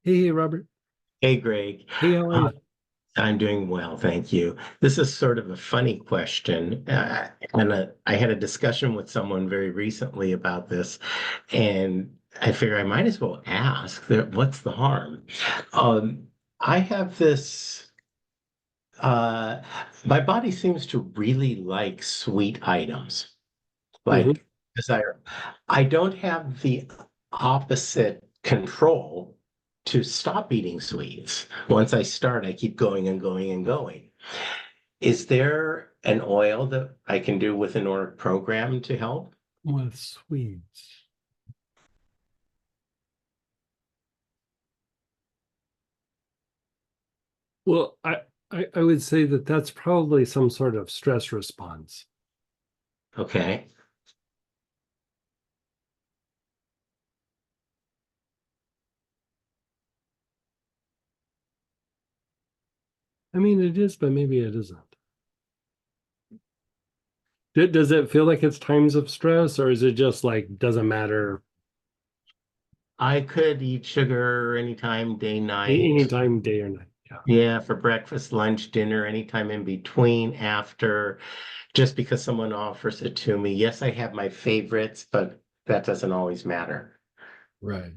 Hey, Robert. Hey, Greg. Hey, how are Uh, you? I'm doing well, thank you. This is sort of a funny question. I had a discussion with someone very recently about this, and I figure I might as well ask that what's the harm? Um, I have this, uh, my body seems to really like sweet items, Hmm. like desire. I don't have the opposite control to stop eating sweets. Once I start, I keep going and going and going. Is there an oil that I can do with an ORIC program to help? With sweets. Well, I would say that that's probably some sort of stress response. Okay. I mean, it is, but maybe it isn't. Does it feel like it's times of stress, or is it just like doesn't matter I could eat sugar anytime, day, night. anytime, day or night? Yeah. Yeah, for breakfast, lunch, dinner, anytime in between, after, just because someone offers it to me. Yes, I have my favorites, but that doesn't always matter. Right.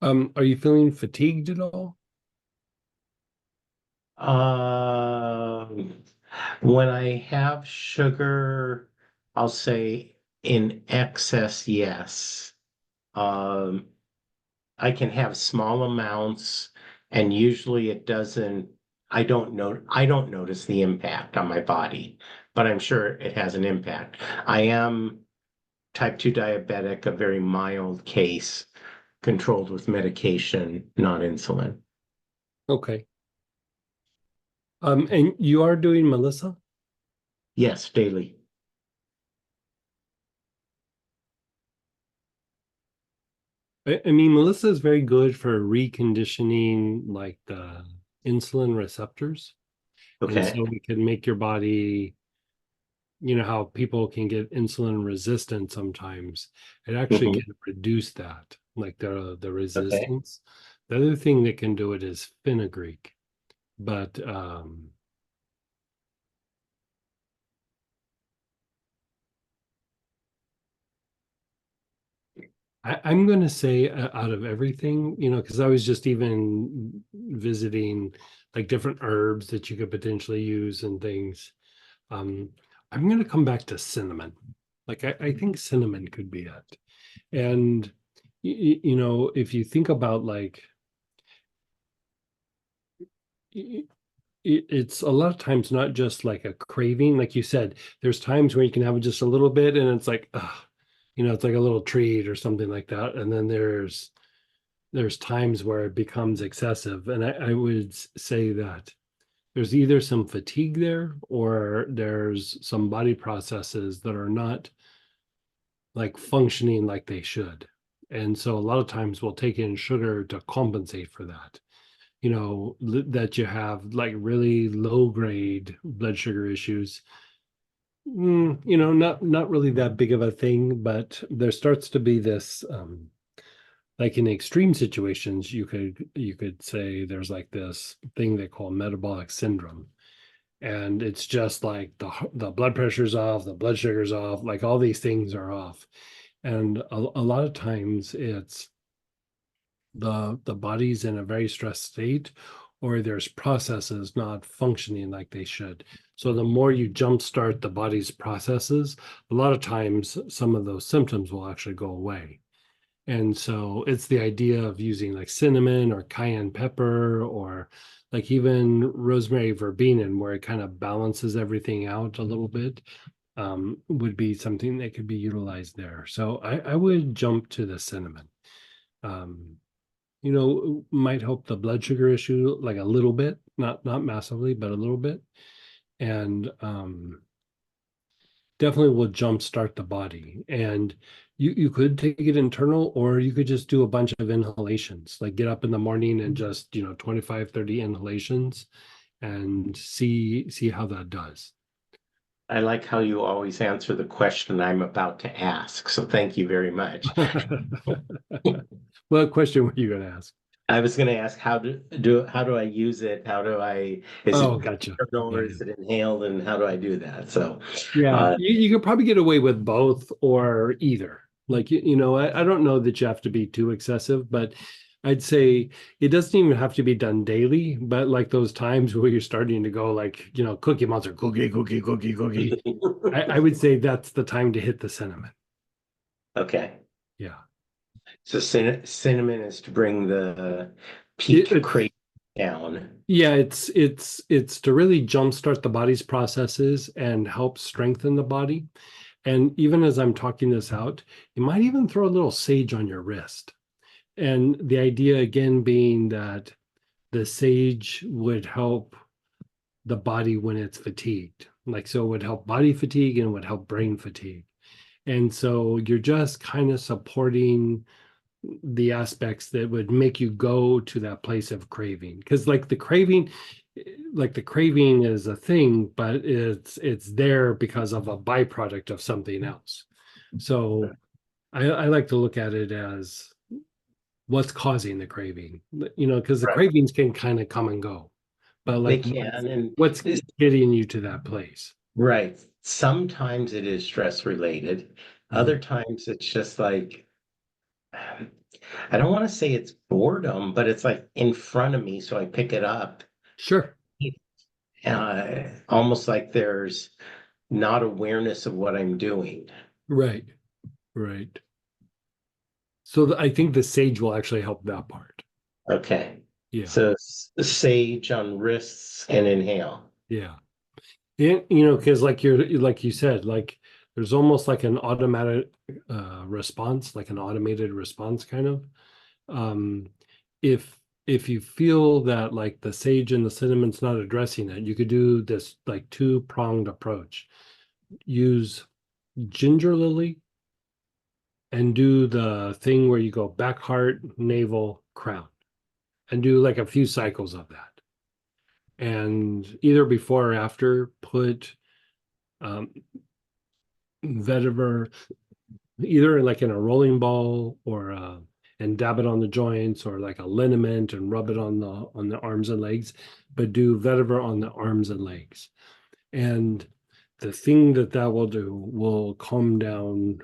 Are you feeling fatigued at all? Um, when I have sugar, I'll say in excess, yes. Um, I can have small amounts, and usually it doesn't, I don't notice the impact on my body, but I'm sure it has an impact. I am type 2 diabetic, a very mild case, controlled with medication, not insulin. Okay. And you are doing Melissa? Yes, daily. I mean, Melissa is very good for reconditioning like the insulin receptors. And Okay. so we can make your body, you know, how people can get insulin resistant sometimes. It actually Mhm. can reduce that, like the Okay. resistance. The other thing that can do it is fenugreek. But I'm going to say out of everything, you know, because I was just even visiting like different herbs that you could potentially use and things. Um, I'm going to come back to cinnamon. Like I think cinnamon could be it. And you know, if you think about like y- it's a lot of times not just like a craving, like you said, there's times where you can have just a little bit and it's like, you know, it's like a little treat or something like that. And then there's times where it becomes excessive. And I would say that there's either some fatigue there or there's some body processes that are not like functioning like they should. And so a lot of times we'll take in sugar to compensate for that. You know, that you have like really low grade blood sugar issues. You know, not really that big of a thing, but there starts to be this like in extreme situations, you could say there's like this thing they call metabolic syndrome. And it's just like the blood pressure's off, the blood sugar's off, like all these things are off. And a lot of times it's the body's in a very stressed state or there's processes not functioning like they should. So the more you jumpstart the body's processes, a lot of times some of those symptoms will actually go away. And so it's the idea of using like cinnamon or cayenne pepper or like even rosemary verbenan, where it kind of balances everything out a little bit, would be something that could be utilized there. So I would jump to the cinnamon. Um, you know, might help the blood sugar issue like a little bit, not massively, but a little bit. And definitely will jumpstart the body. And you could take it internal, or you could just do a bunch of inhalations, like get up in the morning and just, you know, 25, 30 inhalations and see how that does. I like how you always answer the question I'm about to ask. So thank you very much. What question were you going to ask? I was going to ask how do I use it? How do I is Oh, it gotcha. governed Yeah, or yeah. is it inhaled and how do I do that? So Yeah, uh you could probably get away with both or either. Like, I don't know that you have to be too excessive, but I'd say it doesn't even have to be done daily. But like those times where you're starting to go like, Cookie Monster, cookie, cookie, cookie, cookie, I would say that's the time to hit the cinnamon. okay. Yeah. So cinnamon is to bring the It, peak it, crave down. yeah, it's to really jumpstart the body's processes and help strengthen the body. And even as I'm talking this out, you might even throw a little sage on your wrist. And the idea again being that the sage would help the body when it's fatigued. Like, so it would help body fatigue and would help brain fatigue. And so you're just kind of supporting the aspects that would make you go to that place of craving. Because like the craving is a thing, but it's there because of a byproduct of something else. So I like to look at it as what's causing the craving, because the Right. cravings can kind of come and go, but They like can and what's this, getting you to that place. right. Sometimes it is stress related. Mhm. Other times it's just like I don't want to say it's boredom, but it's like in front of me, so I pick it up. Sure. Almost like there's not awareness of what I'm doing. Right. Right. So I think the sage will actually help that part. Okay. Yeah. So sage on wrists and inhale. Yeah. And because like you said, like there's almost like an automatic response, like an automated response kind of. Um, if you feel that like the sage and the cinnamon's not addressing it, you could do this like two-pronged approach. Use ginger lily and do the thing where you go back, heart, navel, crown, and do like a few cycles of that. And either before or after, put um, vetiver either like in a rolling ball or and dab it on the joints, or like a liniment and rub it on the arms and legs, but do vetiver on the arms and legs. And the thing that will do will calm down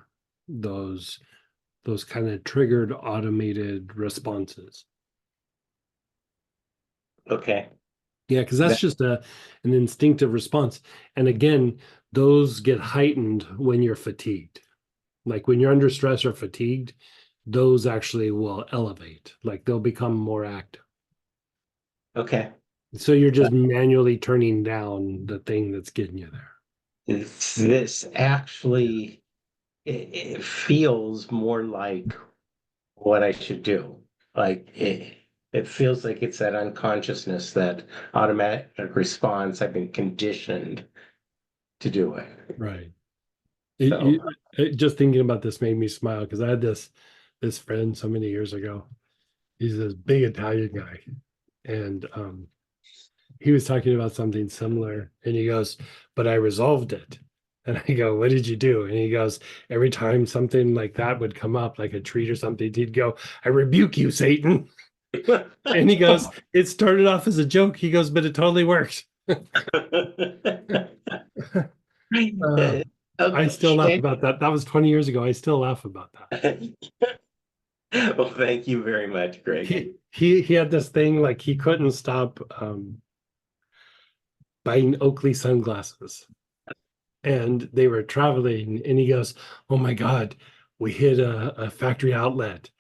those kind of triggered automated responses. Okay. Yeah, because that's That, just an instinctive response. And again, those get heightened when you're fatigued. Like when you're under stress or fatigued, those actually will elevate, like they'll become more active. okay. So you're just manually turning down the thing that's getting you there. This actually it feels more like what I should do. Like it feels like it's that unconsciousness, that automatic response. I've been conditioned to do it. Right. So Just thinking about this made me smile because I had this friend so many years ago. He's this big Italian guy, and he was talking about something similar, and he goes, "But I resolved it." And I go, "What did you do?" And he goes, "Every time something like that would come up, like a treat or something, he'd go, 'I rebuke you, Satan.'" And he goes, "It started off as a joke." He goes, "But it totally worked." Uh, I still laugh okay. about that. That was 20 years ago. I still laugh about that. Well, thank you very much, Greg. He had this thing like he couldn't stop buying Oakley sunglasses, and they were traveling, and he goes, "Oh my God, we hit a factory outlet."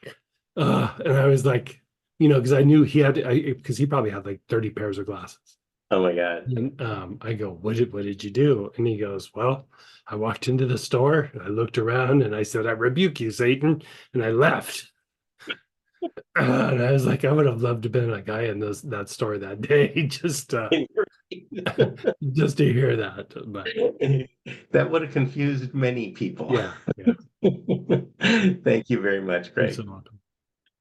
And I was like, because I knew because he probably had like 30 pairs of glasses. Oh my God. And I go, what did you do? And he goes, "Well, I walked into the store, I looked around, and I said, 'I rebuke you, Satan,' and I left." And I was like, I would have loved to have been a guy in that store that day, just to hear that. But That would have confused many people. yeah, yeah, Thank you very much, you're so Greg. welcome.